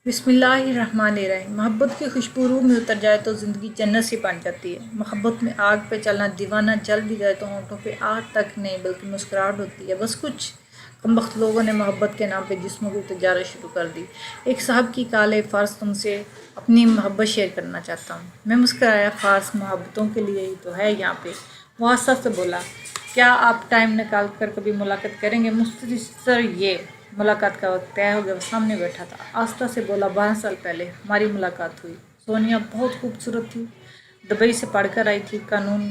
बिस्मिल्लाहिर्रहमानिर्रहीम। मोहब्बत की खुशबू रूह में उतर जाए तो ज़िंदगी जन्नत सी बन जाती है। मोहब्बत में आग पे चलना, दीवाना जल भी जाए तो होंठों पे आग तक नहीं बल्कि मुस्कुराहट होती है। बस कुछ कमबख्त लोगों ने मोहब्बत के नाम पे जिस्मों की तजारत शुरू कर दी। एक साहब की काले फ़ार्स तुमसे अपनी मोहब्बत शेयर करना चाहता हूँ। मैं मुस्कुराया, फ़ार्स मोहब्बतों के लिए ही तो है यहाँ पे। वो आस्ता से बोला, क्या आप टाइम निकाल कर कभी मुलाकात करेंगे? मुख्तसर ये मुलाकात का वक्त तय हो गया। वो सामने बैठा था, आस्था से बोला, 12 साल पहले हमारी मुलाकात हुई। सोनिया बहुत खूबसूरत थी, दुबई से पढ़कर आई थी, कानून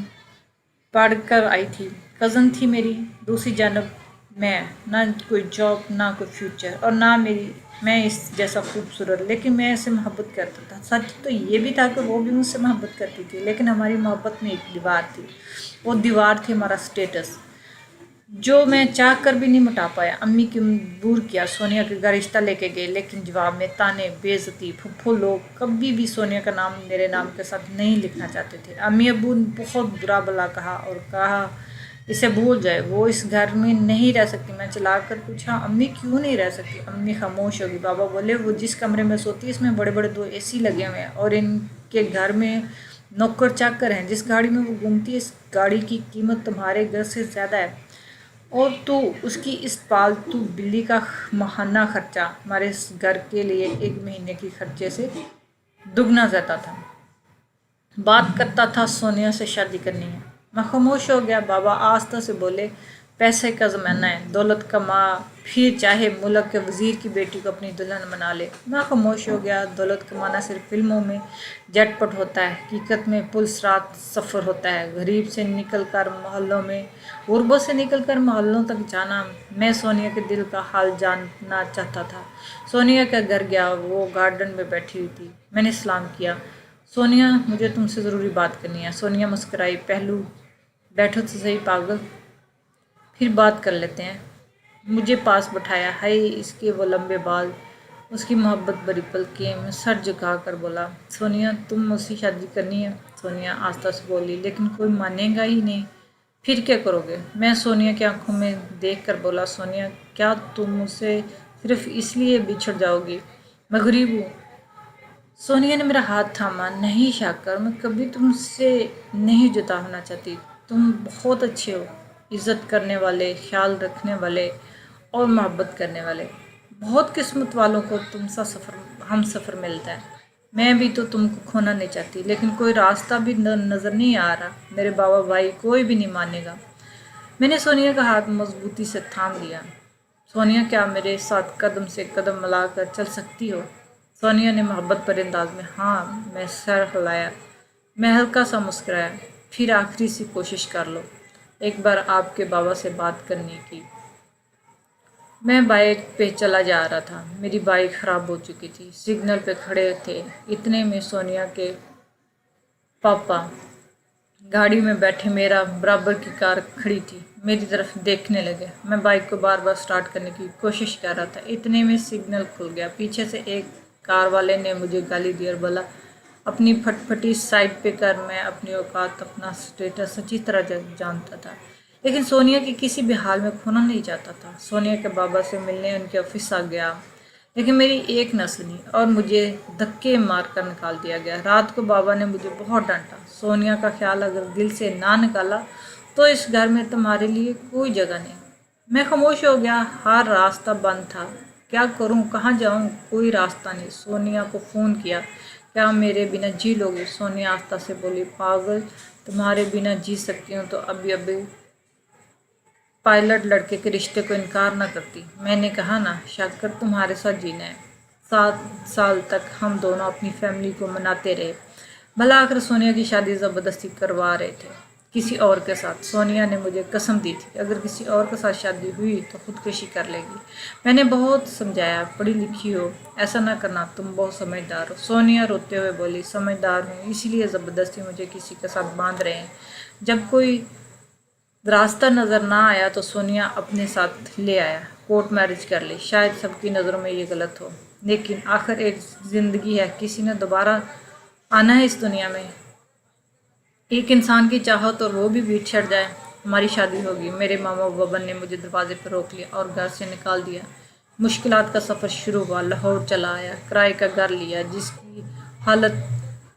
पढ़कर आई थी, कज़न थी मेरी। दूसरी जानब मैं, ना कोई जॉब, ना कोई फ्यूचर, और ना मेरी मैं इस जैसा खूबसूरत। लेकिन मैं ऐसे मोहब्बत करता था। सच तो ये भी था कि वो भी मुझसे मोहब्बत करती थी, लेकिन हमारी मोहब्बत में एक दीवार थी। वो दीवार थी हमारा स्टेटस, जो मैं चाह कर भी नहीं मिटा पाया। अम्मी की मजबूर किया, सोनिया के घर रिश्ता लेके गए, लेकिन जवाब में ताने, बेइज्जती। फुफ्फो लोग कभी भी सोनिया का नाम मेरे नाम के साथ नहीं लिखना चाहते थे। अम्मी अब्बू ने बहुत बुरा भला कहा और कहा इसे भूल जाए, वो इस घर में नहीं रह सकती। मैं चला कर पूछा, अम्मी क्यों नहीं रह सकती? अम्मी खामोश होगी। बाबा बोले, वो जिस कमरे में सोती है इसमें बड़े बड़े 2 AC लगे हुए हैं, और इनके घर में नौकर चाकर हैं। जिस गाड़ी में वो घूमती है, इस गाड़ी की कीमत तुम्हारे घर से ज़्यादा है, और तो उसकी इस पालतू बिल्ली का माहाना खर्चा हमारे इस घर के लिए 1 महीने की खर्चे से दुगना ज़्यादा था। बात करता था सोनिया से शादी करनी है। मैं खामोश हो गया। बाबा आस्था से बोले, पैसे का ज़माना है, दौलत कमा, फिर चाहे मुल्क के वज़ीर की बेटी को अपनी दुल्हन बना ले। मैं खामोश हो गया। दौलत कमाना सिर्फ फिल्मों में झटपट होता है, हकीकत में पुलिस रात सफ़र होता है। गरीब से निकल कर मोहल्लों में, गुरबों से निकल कर मोहल्लों तक जाना। मैं सोनिया के दिल का हाल जानना चाहता था। सोनिया का घर गया, वो गार्डन में बैठी हुई थी। मैंने सलाम किया, सोनिया मुझे तुमसे ज़रूरी बात करनी है। सोनिया मुस्कुराई, पहलू बैठो तो सही पागल, फिर बात कर लेते हैं। मुझे पास बैठाया। हाय इसके वो लंबे बाल, उसकी मोहब्बत भरी पलकें। मैं सर झुका कर बोला, सोनिया तुम मुझसे शादी करनी है? सोनिया आस्था से बोली, लेकिन कोई मानेगा ही नहीं। फिर क्या करोगे? मैं सोनिया की आंखों में देख कर बोला, सोनिया क्या तुम मुझसे सिर्फ इसलिए बिछड़ जाओगी? मैं गरीब हूँ। सोनिया ने मेरा हाथ थामा। नहीं शाकर, मैं कभी तुमसे नहीं जुदा होना चाहती। तुम बहुत अच्छे हो, इज़्ज़त करने वाले, ख्याल रखने वाले और मोहब्बत करने वाले। बहुत किस्मत वालों को तुमसा हम सफ़र मिलता है। मैं भी तो तुमको खोना नहीं चाहती, लेकिन कोई रास्ता भी नज़र नहीं आ रहा। मेरे बाबा भाई कोई भी नहीं मानेगा। मैंने सोनिया का हाथ मजबूती से थाम लिया। सोनिया क्या मेरे साथ कदम से कदम मिलाकर चल सकती हो? सोनिया ने मोहब्बत भरे अंदाज में हाँ। मैं सर हिलाया। मैं हल्का सा मुस्कुराया। फिर आखिरी सी कोशिश कर लो, एक बार आपके बाबा से बात करने की। मैं बाइक पे चला जा रहा था। मेरी बाइक ख़राब हो चुकी थी, सिग्नल पे खड़े थे। इतने में सोनिया के पापा गाड़ी में बैठे, मेरा बराबर की कार खड़ी थी, मेरी तरफ देखने लगे। मैं बाइक को बार बार स्टार्ट करने की कोशिश कर रहा था। इतने में सिग्नल खुल गया। पीछे से एक कार वाले ने मुझे गाली दी और बोला, अपनी फटफटी साइड पे कर। मैं अपनी औकात, अपना स्टेटस अच्छी तरह जानता था, लेकिन सोनिया की किसी भी हाल में खोना नहीं चाहता था। सोनिया के बाबा से मिलने उनके ऑफिस आ गया, लेकिन मेरी एक न सुनी और मुझे धक्के मार कर निकाल दिया गया। रात को बाबा ने मुझे बहुत डांटा, सोनिया का ख्याल अगर दिल से ना निकाला तो इस घर में तुम्हारे लिए कोई जगह नहीं। मैं खामोश हो गया। हर रास्ता बंद था। क्या करूं, कहाँ जाऊं? कोई रास्ता नहीं। सोनिया को फ़ोन किया, क्या मेरे बिना जी लोगे? सोनिया आस्था से बोली, पागल, तुम्हारे बिना जी सकती हूँ तो अभी अभी पायलट लड़के के रिश्ते को इनकार न करती। मैंने कहा ना शाकर, तुम्हारे साथ जीना है। 7 साल तक हम दोनों अपनी फैमिली को मनाते रहे, भला आकर सोनिया की शादी ज़बरदस्ती करवा रहे थे किसी और के साथ। सोनिया ने मुझे कसम दी थी, अगर किसी और के साथ शादी हुई तो खुदकुशी कर लेगी। मैंने बहुत समझाया, पढ़ी लिखी हो, ऐसा ना करना, तुम बहुत समझदार हो। सोनिया रोते हुए बोली, समझदार हूँ, इसीलिए ज़बरदस्ती मुझे किसी के साथ बांध रहे हैं। जब कोई रास्ता नज़र ना आया तो सोनिया अपने साथ ले आया, कोर्ट मैरिज कर ली। शायद सबकी नज़रों में ये गलत हो, लेकिन आखिर एक ज़िंदगी है, किसी ने दोबारा आना है इस दुनिया में। एक इंसान की चाहत और वो भी बिछड़ जाए। हमारी शादी होगी। मेरे मामा बाबा ने मुझे दरवाजे पर रोक लिया और घर से निकाल दिया। मुश्किलात का सफ़र शुरू हुआ। लाहौर चला आया, किराए का घर लिया जिसकी हालत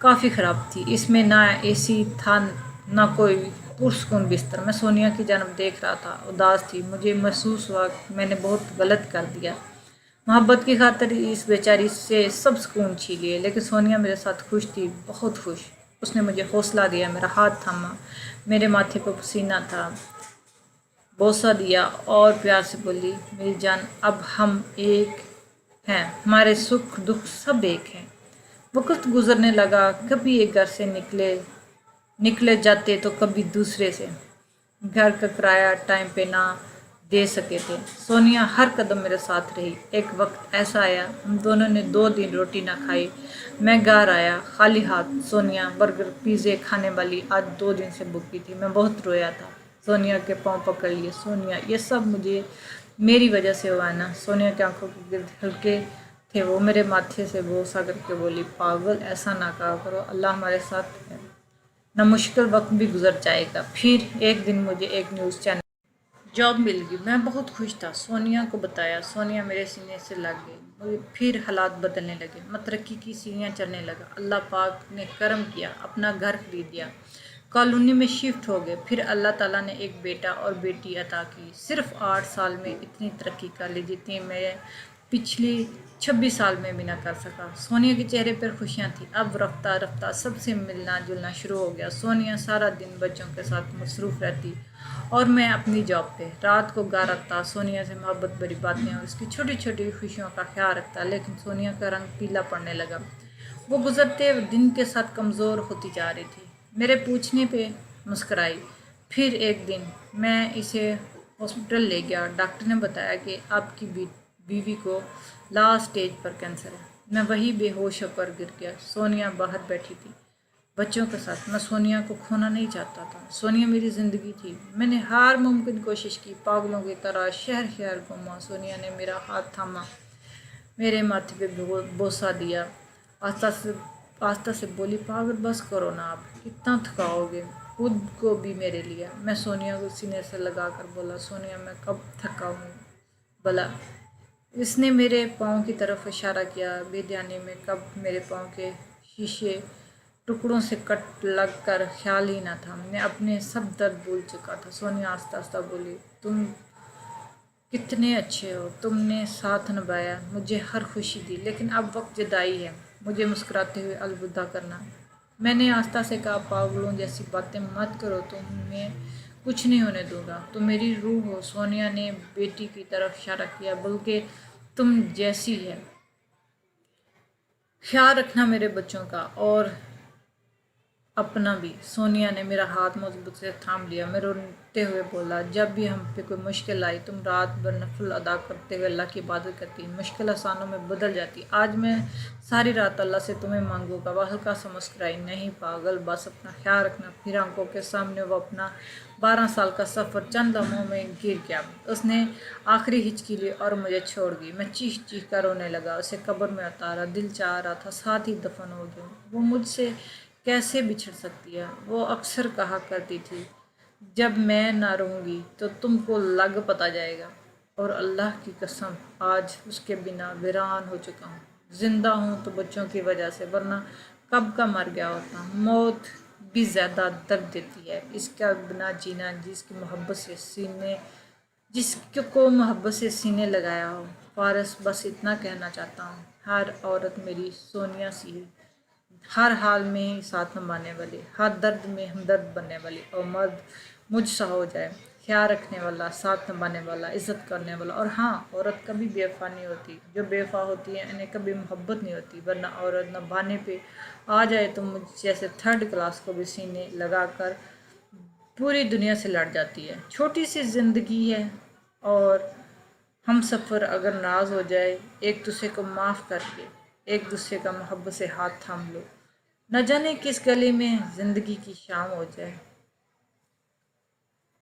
काफ़ी ख़राब थी। इसमें ना एसी था, ना कोई पुरसकून बिस्तर। मैं सोनिया की जानब देख रहा था, उदास थी। मुझे महसूस हुआ कि मैंने बहुत गलत कर दिया। मोहब्बत की खातिर इस बेचारी से सब सुकून छीन लिए। लेकिन सोनिया मेरे साथ खुश थी, बहुत खुश। उसने मुझे हौसला दिया, मेरा हाथ थामा, मेरे माथे पर पसीना था, बोसा दिया और प्यार से बोली, मेरी जान, अब हम एक हैं, हमारे सुख दुख सब एक हैं। वक्त गुजरने लगा, कभी एक घर से निकले जाते तो कभी दूसरे से। घर का किराया टाइम पे ना दे सके थे। सोनिया हर कदम मेरे साथ रही। एक वक्त ऐसा आया, हम दोनों ने 2 दिन रोटी ना खाई। मैं घर आया खाली हाथ। सोनिया बर्गर पिज़्ज़े खाने वाली आज 2 दिन से भूखी थी। मैं बहुत रोया था। सोनिया के पाँव पकड़ लिए। सोनिया, ये सब मुझे मेरी वजह से हुआ ना। सोनिया की आंखों के गिर्द हल्के थे। वो मेरे माथे से बोसा करके बोली, पागल, ऐसा ना कहा करो, अल्लाह हमारे साथ है ना, मुश्किल वक्त भी गुजर जाएगा। फिर एक दिन मुझे एक न्यूज़ चैनल जॉब मिल गई। मैं बहुत खुश था। सोनिया को बताया। सोनिया मेरे सीने से लग गई। मुझे फिर हालात बदलने लगे। मैं तरक्की की सीढ़ियाँ चढ़ने लगा। अल्लाह पाक ने करम किया, अपना घर खरीद दिया, कॉलोनी में शिफ्ट हो गए। फिर अल्लाह ताला ने एक बेटा और बेटी अता की। सिर्फ 8 साल में इतनी तरक्की कर ली जितनी मैं पिछली 26 साल में भी ना कर सका। सोनिया के चेहरे पर खुशियाँ थी। अब रफ्ता रफ्ता सबसे मिलना जुलना शुरू हो गया। सोनिया सारा दिन बच्चों के साथ मसरूफ़ रहती और मैं अपनी जॉब पे। रात को घर आता, सोनिया से मोहब्बत भरी बातें और उसकी छोटी छोटी खुशियों का ख्याल रखता। लेकिन सोनिया का रंग पीला पड़ने लगा। वो गुजरते दिन के साथ कमज़ोर होती जा रही थी। मेरे पूछने पे मुस्कराई। फिर एक दिन मैं इसे हॉस्पिटल ले गया। डॉक्टर ने बताया कि आपकी बीवी को लास्ट स्टेज पर कैंसर है। मैं वही बेहोश होकर गिर गया। सोनिया बाहर बैठी थी बच्चों के साथ। मैं सोनिया को खोना नहीं चाहता था। सोनिया मेरी ज़िंदगी थी। मैंने हर मुमकिन कोशिश की, पागलों की तरह शहर शहर घूमा। सोनिया ने मेरा हाथ थामा, मेरे माथे पे बोसा दिया, आस्ता आस्ता से बोली, पागल, बस करो ना, आप कितना थकाओगे खुद को भी मेरे लिए। मैं सोनिया को सीने से लगा कर बोला, सोनिया, मैं कब थका हूँ भला। इसने मेरे पाँव की तरफ इशारा किया। बेध्यानी में कब मेरे पाँव के शीशे टुकड़ों से कट लग कर ख्याल ही ना था। मैं अपने सब दर्द भूल चुका था। सोनिया आस्ता आस्ता बोली, तुम कितने अच्छे हो, तुमने साथ निभाया, मुझे हर खुशी दी, लेकिन अब वक्त जुदाई है, मुझे मुस्कुराते हुए अलविदा करना। मैंने आस्था से कहा, पागलों जैसी बातें मत करो, तुम्हें कुछ नहीं होने दूंगा, तुम मेरी रूह हो। सोनिया ने बेटी की तरफ इशारा किया, बल्कि तुम जैसी है, ख्याल रखना मेरे बच्चों का और अपना भी। सोनिया ने मेरा हाथ मजबूत से थाम लिया। मैं रोते हुए बोला, जब भी हम पे कोई मुश्किल आई, तुम रात भर नफल अदा करते हुए अल्लाह की इबादत करती, मुश्किल आसानों में बदल जाती। आज मैं सारी रात अल्लाह से तुम्हें मांगूंगा। वह हल्का सा मुस्कुराई, नहीं पागल, बस अपना ख्याल रखना। फिर आंखों के सामने वो अपना 12 साल का सफ़र चंद लम्हों में गिर गया। उसने आखिरी हिचकी ली और मुझे छोड़ गई। मैं चीख चीख कर रोने लगा। उसे कब्र में उतारा, दिल चाह रहा था साथ ही दफन हो गया। वो मुझसे कैसे बिछड़ सकती है। वो अक्सर कहा करती थी, जब मैं ना रहूँगी तो तुमको लग पता जाएगा। और अल्लाह की कसम, आज उसके बिना वीरान हो चुका हूँ। ज़िंदा हूँ तो बच्चों की वजह से, वरना कब का मर गया होता। मौत भी ज़्यादा दर्द देती है। इसका बिना जीना, जिसको मोहब्बत से सीने लगाया हो। फारस, बस इतना कहना चाहता हूँ, हर औरत मेरी सोनिया सी है, हर हाल में ही साथ निभाने वाली, हर दर्द में हमदर्द बनने वाली। और मर्द मुझ सा हो जाए, ख्याल रखने वाला, साथ निभाने वाला, इज़्ज़त करने वाला। और हाँ, औरत कभी बेवफा नहीं होती। जो बेवफा होती है इन्हें कभी मोहब्बत नहीं होती। वरना औरत निभाने पे आ जाए तो मुझ जैसे थर्ड क्लास को भी सीने लगा कर पूरी दुनिया से लड़ जाती है। छोटी सी ज़िंदगी है और हम सफ़र अगर नाज हो जाए, एक दूसरे को माफ़ करके, एक दूसरे का मोहब्बत से हाथ थाम लो, न जाने किस गली में ज़िंदगी की शाम हो जाए।